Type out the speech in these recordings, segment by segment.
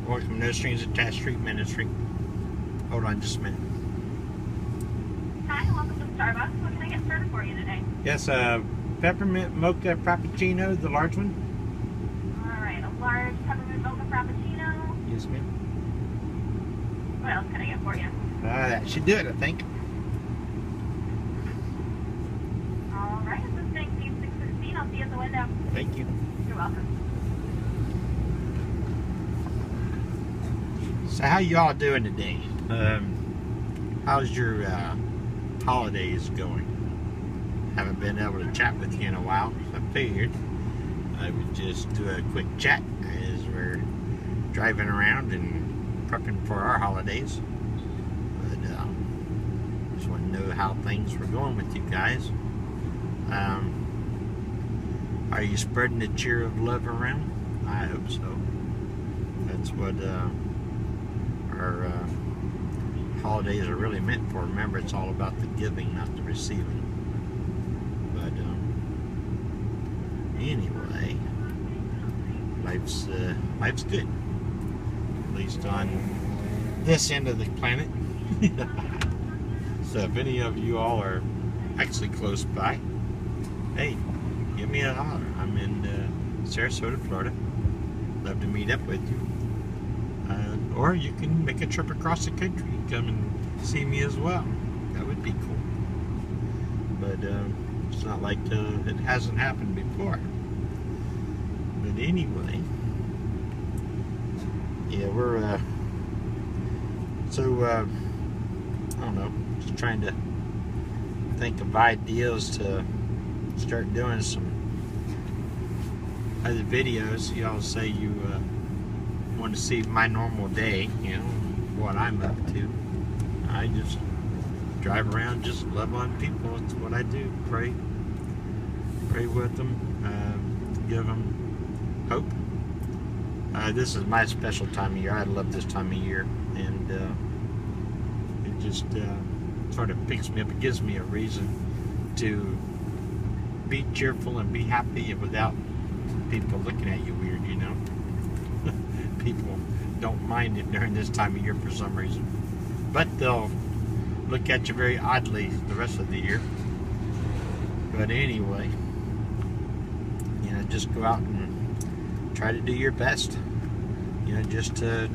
Welcome, No Strings Attached Street Ministry. Hold on just a minute. Hi, welcome to Starbucks. What can I get started for you today? Yes, peppermint mocha frappuccino, the large one. Alright, a large peppermint mocha frappuccino. Yes, ma'am. What else can I get for you? That should do it, I think. Alright, this is Bank 616. I'll see you at the window. Thank you. You're welcome. So how y'all doing today? How's your holidays going? Haven't been able to chat with you in a while, so I figured I would just do a quick chat as we're driving around and prepping for our holidays. But just want to know how things were going with you guys. Are you spreading the cheer of love around? I hope so. That's what our holidays are really meant for. Remember, it's all about the giving, not the receiving. But anyway, life's good, at least on this end of the planet. So if any of you all are actually close by, hey, give me a holler. I'm in Sarasota, Florida. Love to meet up with you. Or you can make a trip across the country and come and see me as well. That would be cool. But it's not like it hasn't happened before. But anyway, yeah, we're I don't know, just trying to think of ideas to start doing some other videos. Y'all say you want to see my normal day, you know, what I'm up to. I just drive around, just love on people. It's what I do. Pray with them, give them hope. This is my special time of year. I love this time of year, and it just sort of picks me up. It gives me a reason to be cheerful and be happy without people looking at you weird, you know. People don't mind it during this time of year for some reason, but they'll look at you very oddly the rest of the year. But anyway, you know, just go out and try to do your best, you know, just to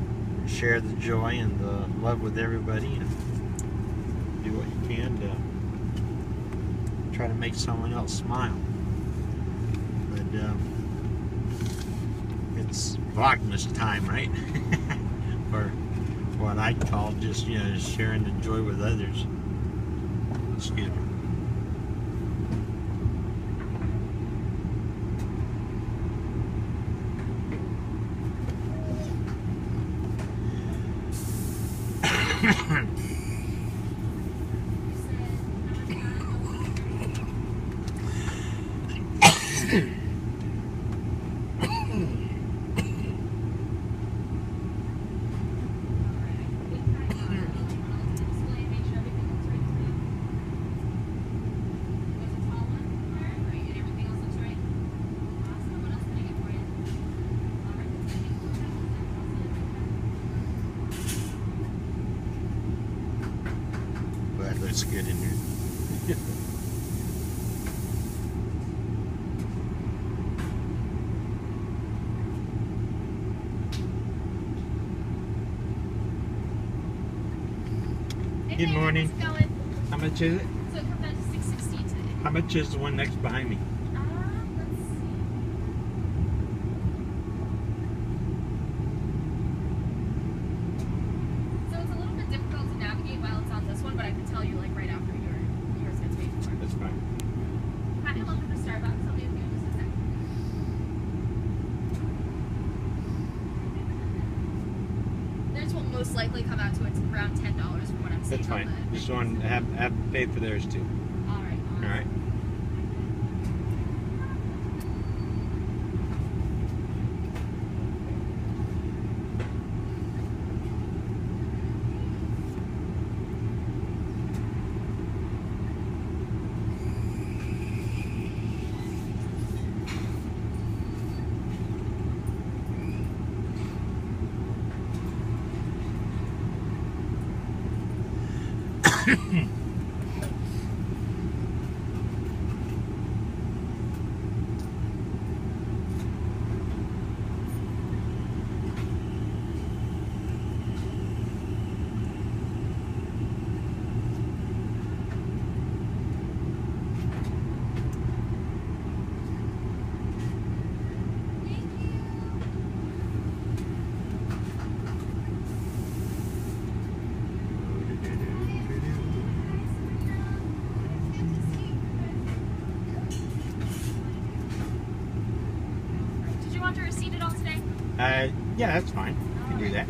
share the joy and the love with everybody, and do what you can to try to make someone else smile. But it's Vlogmas time, right? Or what I call just, you know, sharing the joy with others. Excuse me. Looks good in here. Good morning. How much is it? So it comes out to $6.16 today. How much is the one next behind me? Let's see. So it's a little bit difficult to navigate while it's on this one, but I can tell you like right after yours gets paid for. That's fine. Hi, welcome to Starbucks. I'll be with you in just a second. Theirs will most likely come out to it's around $10 from what I'm seeing. That's fine. Just want to have paid for theirs too. All right. All right. Did you want your receipt at all today? Yeah, that's fine. You can do that.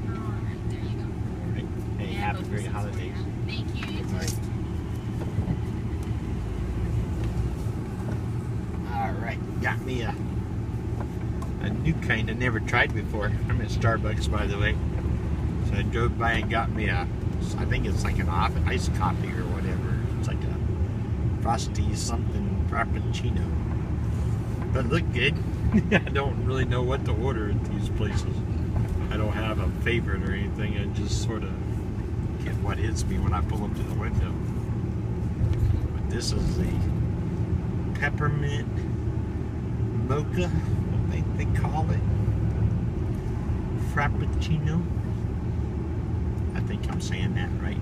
Alright, there you go. Hey, Yeah, have a those great receipts for holidays. you. Thank you. You too. Alright, got me a new kind I never tried before. I'm at Starbucks, by the way. So I drove by and got me I think it's like an iced coffee or whatever. It's like a frosty something frappuccino. But it looked good. I don't really know what to order at these places. I don't have a favorite or anything. I just sort of get what hits me when I pull up to the window. But this is the peppermint mocha, I think they call it. Frappuccino. I think I'm saying that right.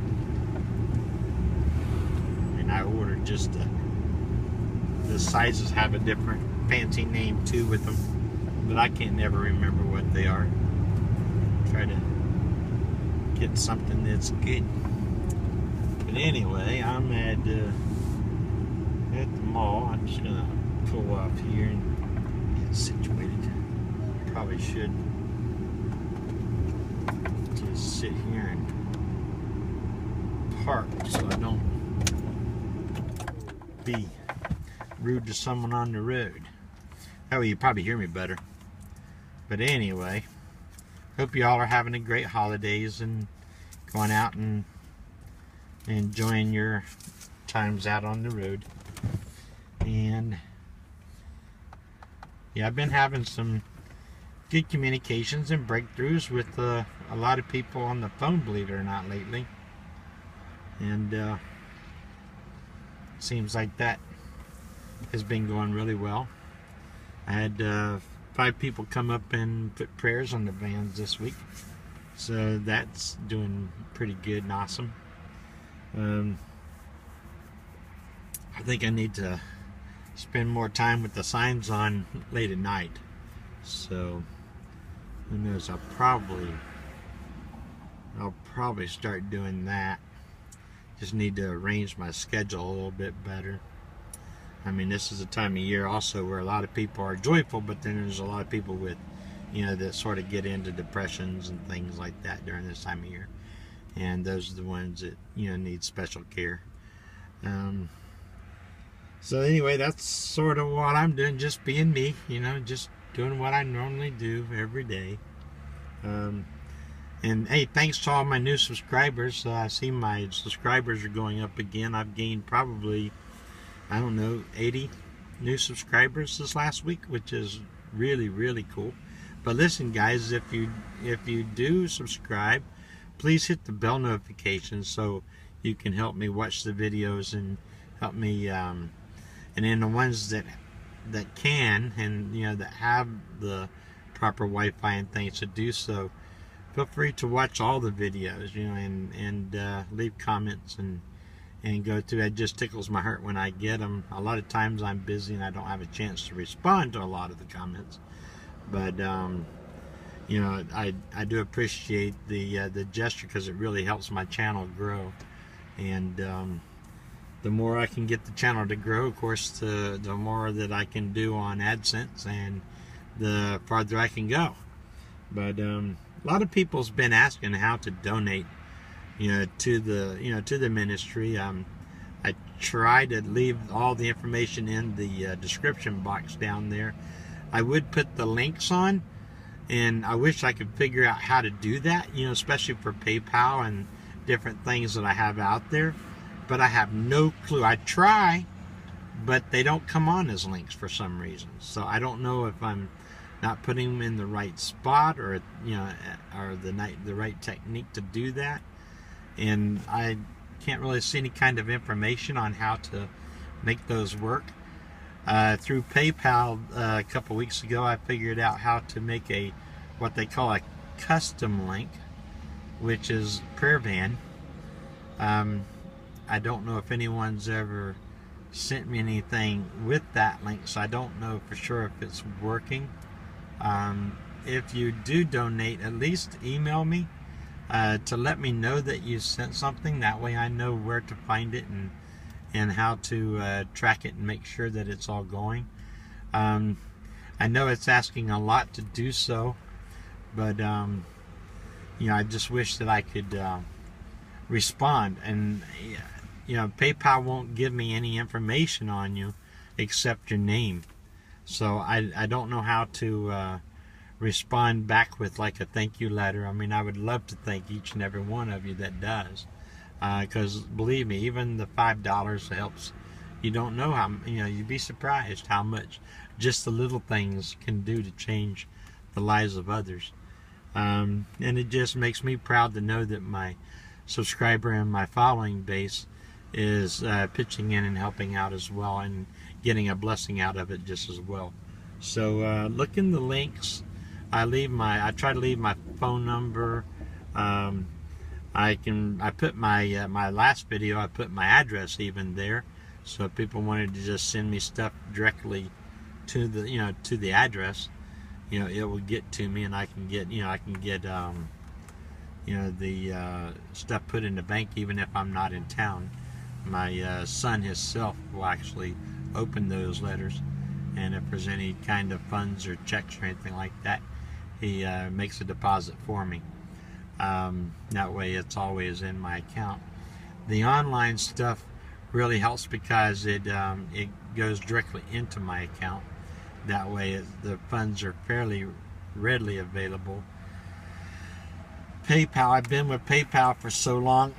And I ordered just the sizes have a different fancy name too with them, but I can't never remember what they are. Try to get something that's good. But anyway, I'm at the mall. I'm just gonna pull off here and get situated. Probably should just sit here and park so I don't be rude to someone on the road. That way you probably hear me better. But anyway, hope you all are having a great holidays and going out and enjoying your times out on the road. And yeah, I've been having some good communications and breakthroughs with a lot of people on the phone, believe it or not, lately. And seems like that has been going really well. I had 5 people come up and put prayers on the vans this week, so that's doing pretty good and awesome. I think I need to spend more time with the signs on late at night, so who knows, I'll probably start doing that. Just need to arrange my schedule a little bit better. I mean, this is a time of year also where a lot of people are joyful, but then there's a lot of people with, that sort of get into depressions and things like that during this time of year. And those are the ones that, need special care. So anyway, that's sort of what I'm doing, just being me, just doing what I normally do every day. And hey, thanks to all my new subscribers. I see my subscribers are going up again. I've gained probably, I don't know, 80 new subscribers this last week, which is really, really cool. But listen, guys, if you do subscribe, please hit the bell notification so you can help me watch the videos and help me. And then the ones that can and that have the proper Wi-Fi and things to do so, feel free to watch all the videos, and leave comments and go through. It just tickles my heart when I get them. A lot of times I'm busy and I don't have a chance to respond to a lot of the comments, but I do appreciate the gesture, because it really helps my channel grow. And the more I can get the channel to grow, of course, the more that I can do on AdSense, and the farther I can go. But a lot of people's been asking how to donate, to the ministry. I try to leave all the information in the description box down there. I would put the links on, and I wish I could figure out how to do that, you know, especially for PayPal and different things that I have out there. But I have no clue. I try, but they don't come on as links for some reason. So I don't know if I'm not putting them in the right spot, or you know, or the right technique to do that. And I can't really see any kind of information on how to make those work. Through PayPal a couple weeks ago, I figured out how to make what they call a custom link, which is prayer band. I don't know if anyone's ever sent me anything with that link, so I don't know for sure if it's working. If you do donate, at least email me to let me know that you sent something. That way I know where to find it and how to track it and make sure that it's all going. I know it's asking a lot to do so, but you know, I just wish that I could respond. And you know, PayPal won't give me any information on you except your name, so I don't know how to respond back with like a thank you letter. I mean, I would love to thank each and every one of you that does, because believe me, even the $5 helps. You don't know how, you know, you'd be surprised how much just the little things can do to change the lives of others. And it just makes me proud to know that my subscriber and my following base is pitching in and helping out as well, and getting a blessing out of it just as well. So look in the links. I try to leave my phone number. I put my last video, I put my address even there, so if people wanted to just send me stuff directly to the address, you know, it will get to me, and I can get the stuff put in the bank even if I'm not in town. My son himself will actually open those letters, and if there's any kind of funds or checks or anything like that, he makes a deposit for me. That way it's always in my account. The online stuff really helps because it goes directly into my account. That way the funds are fairly readily available. PayPal, I've been with PayPal for so long.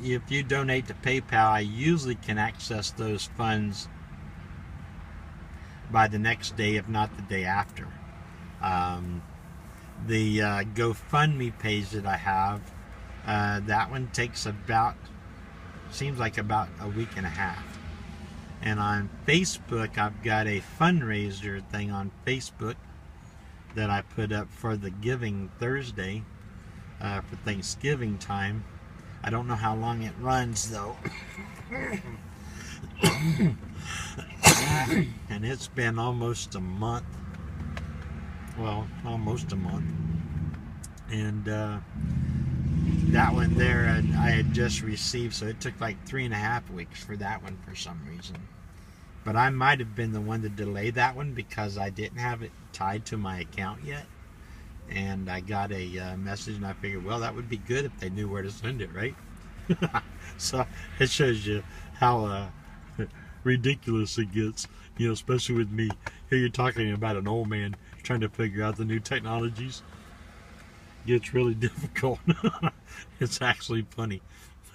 If you donate to PayPal, I usually can access those funds by the next day, if not the day after. The GoFundMe page that I have, that one takes seems like about a week and a half. And on Facebook, I've got a fundraiser thing on Facebook that I put up for the Giving Thursday, for Thanksgiving time. I don't know how long it runs though. And it's been almost a month. Well, almost a month. And that one there I had just received, so it took like 3.5 weeks for that one for some reason. But I might have been the one to delay that one because I didn't have it tied to my account yet. And I got a message, and I figured, well, that would be good if they knew where to send it, right? So it shows you how ridiculous it gets, you know, especially with me. Here you're talking about an old man trying to figure out the new technologies. It gets really difficult. It's actually funny.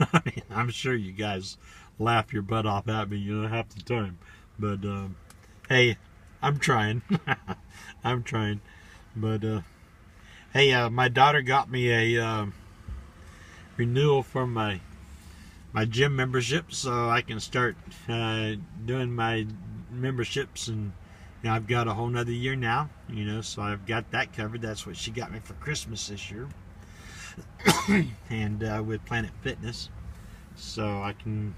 I mean, I'm sure you guys laugh your butt off at me, you know, half the time. But hey, I'm trying. I'm trying. But hey, my daughter got me a renewal for my gym membership, so I can start doing my memberships, and you know, I've got a whole nother year now, you know, so I've got that covered. That's what she got me for Christmas this year. And with Planet Fitness, so I can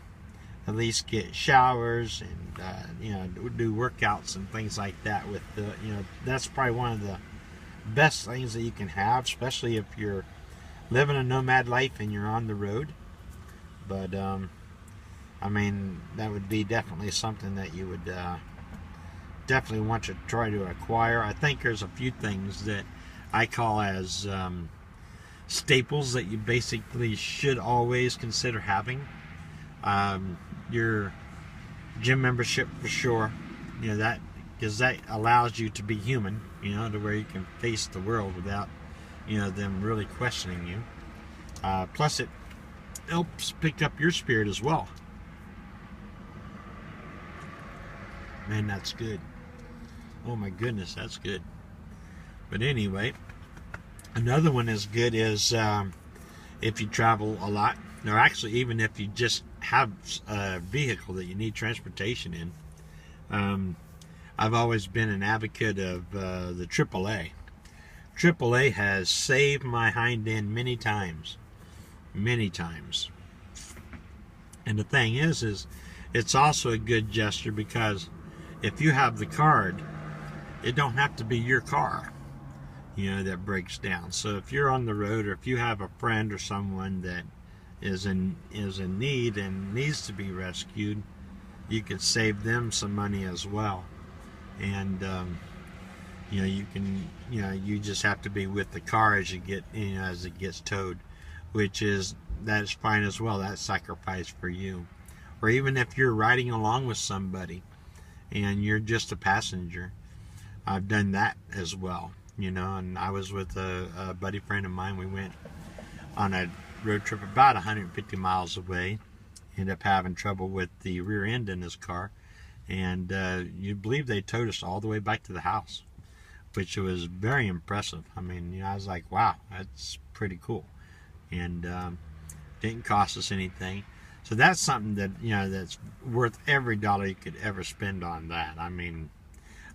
at least get showers and you know, do workouts and things like that. With the, you know, that's probably one of the best things that you can have, especially if you're living a nomad life and you're on the road. But I mean, that would be definitely something that you would definitely want to try to acquire. I think there's a few things that I call as staples that you basically should always consider having. Your gym membership for sure, you know, that, because that allows you to be human, you know, to where you can face the world without, you know, them really questioning you. Plus it helps pick up your spirit as well. Man, that's good. Oh my goodness, that's good. But anyway, another one is good is if you travel a lot, or actually even if you just have a vehicle that you need transportation in. I've always been an advocate of the AAA. AAA has saved my hind end many times. Many times. And the thing is it's also a good gesture, because if you have the card, it don't have to be your car, you know, that breaks down. So if you're on the road, or if you have a friend or someone that is in need and needs to be rescued, you could save them some money as well. And you know, you can, you know, you just have to be with the car as you get, you know, as it gets towed, that's fine as well. That's sacrifice for you. Or even if you're riding along with somebody and you're just a passenger, I've done that as well, you know. And I was with a buddy friend of mine. We went on a road trip about 150 miles away. Ended up having trouble with the rear end in his car, and you believe they towed us all the way back to the house, which was very impressive. I mean, you know, I was like, wow, that's pretty cool. And didn't cost us anything. So that's something that, you know, that's worth every dollar you could ever spend on that. I mean,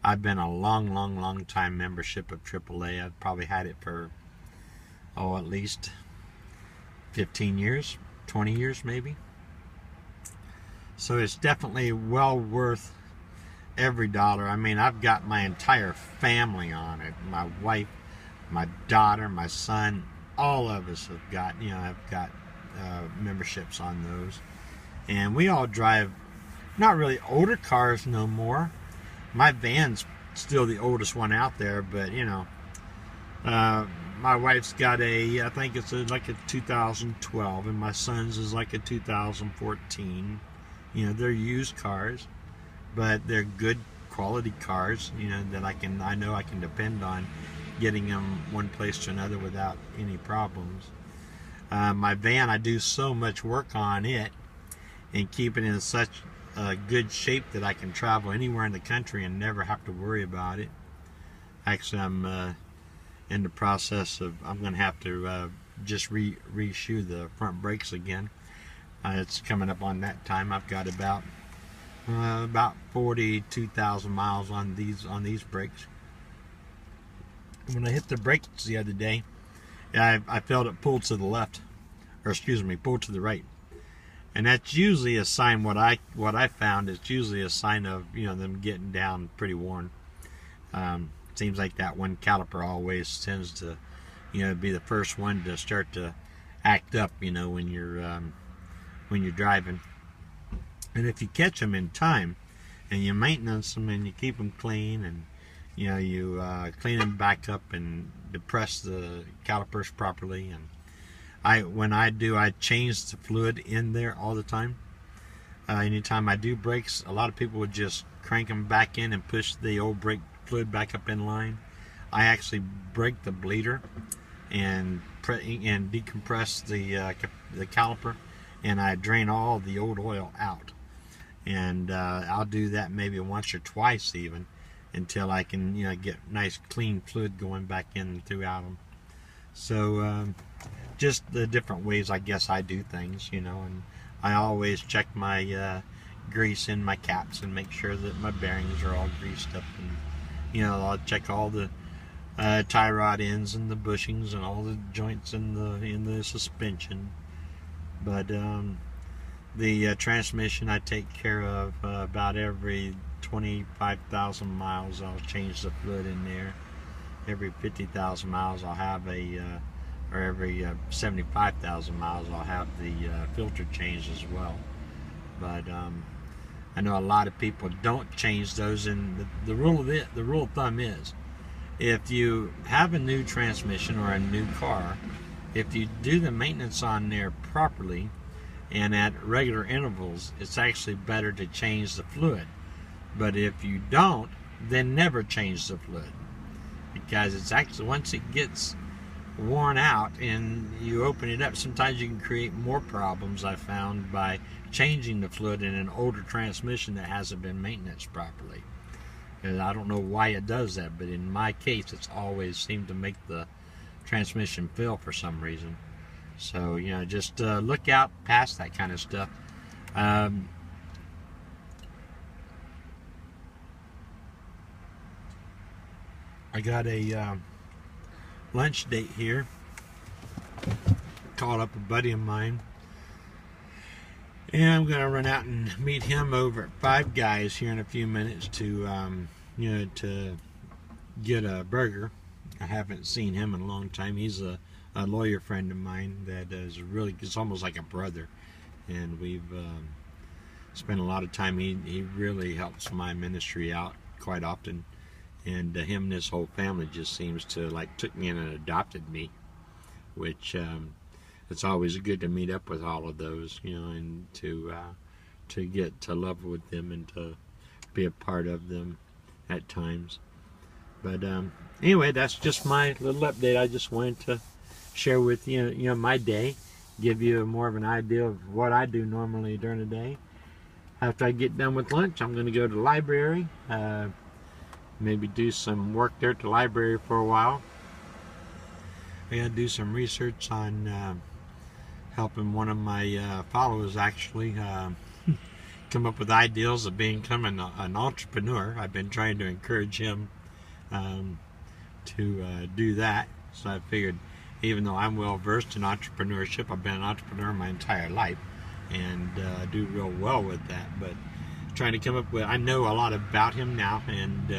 I've been a long time membership of AAA. I've probably had it for, at least 15 years, 20 years maybe. So it's definitely well worth every dollar. I mean, I've got my entire family on it. My wife, my daughter, my son, all of us have got, you know, have got memberships on those. And we all drive not really older cars no more. My van's still the oldest one out there, but you know, my wife's got I think it's like a 2012, and my son's is like a 2014. You know, they're used cars, but they're good quality cars, you know, that I know I can depend on getting them one place to another without any problems. My van, I do so much work on it and keep it in such good shape that I can travel anywhere in the country and never have to worry about it. Actually, I'm in the process of, I'm going to have to just reshoe the front brakes again. It's coming up on that time. I've got about 42,000 miles on these brakes. When I hit the brakes the other day, I felt it pull to the left, or excuse me, pull to the right, and that's usually a sign. What I found is usually a sign of, you know, them getting down pretty worn. Seems like that one caliper always tends to, you know, be the first one to start to act up, you know, when you're driving. And if you catch them in time and you maintenance them and you keep them clean, and you know, you clean them back up and depress the calipers properly, and when I do, I change the fluid in there all the time. Anytime I do brakes, a lot of people would just crank them back in and push the old brake fluid back up in line. I actually break the bleeder and decompress the caliper, and I drain all the old oil out. And I'll do that maybe once or twice even, until I can, you know, get nice clean fluid going back in throughout them. So just the different ways I guess I do things, you know. And I always check my grease in my caps and make sure that my bearings are all greased up, and you know, I'll check all the tie rod ends and the bushings and all the joints in the suspension. But the transmission I take care of about every 25,000 miles. I'll change the fluid in there. Every 50,000 miles I'll have or every 75,000 miles I'll have the filter changed as well. But I know a lot of people don't change those, and the rule of thumb is, if you have a new transmission or a new car, if you do the maintenance on there properly, and at regular intervals, it's actually better to change the fluid. But if you don't, then never change the fluid, because it's actually, once it gets worn out and you open it up, sometimes you can create more problems, I found, by changing the fluid in an older transmission that hasn't been maintained properly. And I don't know why it does that, but in my case, it's always seemed to make the transmission fail for some reason. So, you know, just look out past that kind of stuff. I got a lunch date here. Called up a buddy of mine, and I'm gonna run out and meet him over at Five Guys here in a few minutes to, you know, to get a burger. I haven't seen him in a long time. He's a lawyer friend of mine that is really, it's almost like a brother, and we've spent a lot of time. He really helps my ministry out quite often, and him and his whole family just seems to like took me in and adopted me, which it's always good to meet up with all of those, you know, and to get to love with them and to be a part of them at times. But anyway, that's just my little update. I just wanted to share with you, you know, my day, give you more of an idea of what I do normally during the day. After I get done with lunch, I'm going to go to the library, maybe do some work there at the library for a while. I got to do some research on helping one of my followers actually come up with ideas of becoming an entrepreneur. I've been trying to encourage him to do that. So I figured, even though I'm well versed in entrepreneurship, I've been an entrepreneur my entire life and do real well with that. But trying to come up with, I know a lot about him now, and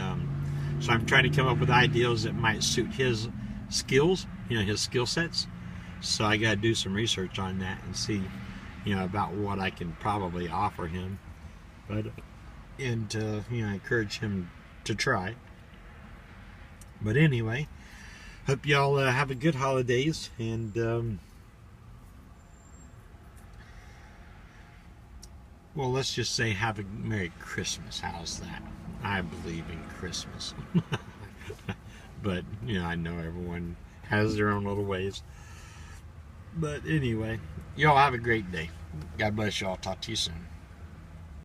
so I'm trying to come up with ideas that might suit his skills, you know, his skill sets. So I got to do some research on that and see, you know, about what I can probably offer him, but and you know, encourage him to try. But anyway, hope y'all have a good holidays, and well, let's just say have a Merry Christmas. How's that? I believe in Christmas. But, you know, I know everyone has their own little ways. But anyway, y'all have a great day. God bless y'all. Talk to you soon.